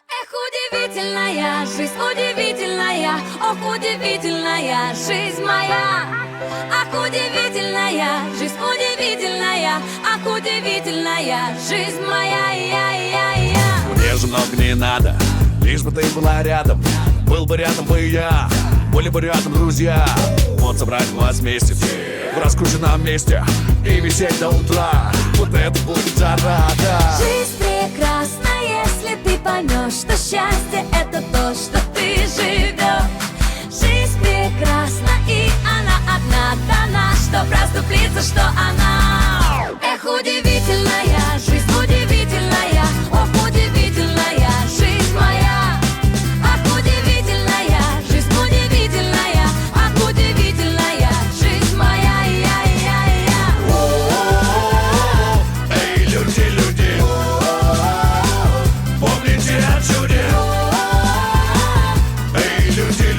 Эх, удивительная жизнь, удивительная, ох, удивительная жизнь моя. Ах, удивительная жизнь, удивительная, ах, удивительная жизнь моя. Мне же много не надо, лишь бы ты была рядом. Был бы рядом бы я, были бы рядом друзья. Вот собрать вас вместе в раскрученном месте и висеть до утра. Вот это будет жара, да. Жизнь прекрасна, если ты поймешь, что счастье — это то, что ты живешь. Жизнь прекрасна, и она одна дана, чтоб расступиться, что она. Эх, удивительная жизнь, удивительная, ох, удивительная жизнь моя. Ах, удивительная жизнь, удивительная, ах, удивительная жизнь моя. Эй, люди, помните о чуде. Эй, люди,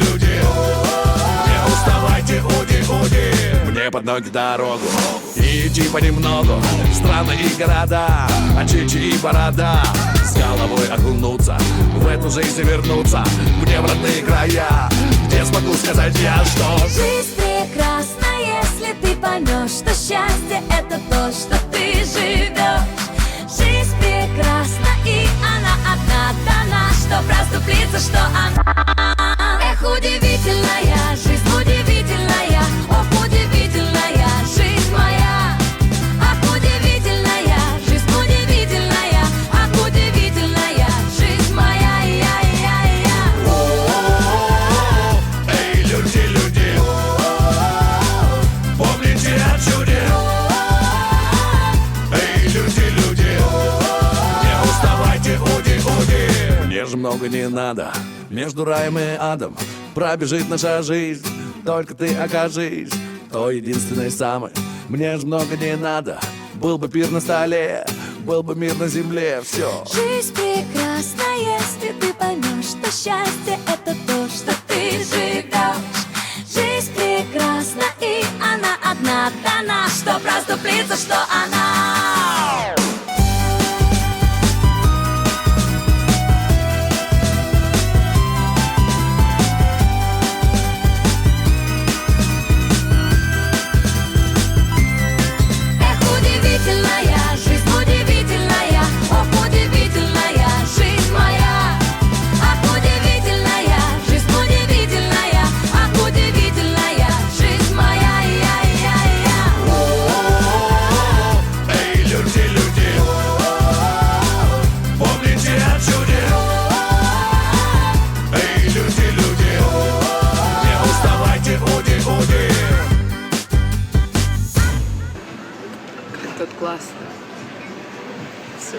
не уставайте, уди, мне под ноги дорогу. И идти понемногу, страны и города, очичи и борода. С головой окунуться, в эту жизнь вернуться, мне в родные края, где смогу сказать я, что Жизнь прекрасна, если ты поймешь, что счастье — это то, что ты живешь. Жизнь прекрасна, и она одна дана, чтоб расступиться, что она. Эх, удивительная жизнь, удивительная, ох, удивительная жизнь моя. Ах, удивительная жизнь, удивительная, ах, удивительная жизнь моя. эй, люди, помните о чуде. Эй, люди, не уставайте, уди. Мне же много не надо, между раем и адом пробежит наша жизнь. Только ты окажись той единственной самой. Мне же много не надо, был бы пир на столе, был бы мир на земле, все. Жизнь прекрасна, если ты поймешь, что счастье — это то, что ты живешь. Жизнь прекрасна, и она одна дана, чтоб расступиться, что она. Эх, удивительная жизнь, удивительная, ох, удивительная жизнь моя. Ах, удивительная жизнь, удивительная, ах, удивительная жизнь моя. Эй, люди, помните о чуде. Эй, люди, не уставайте, уди. Тут классно. Все.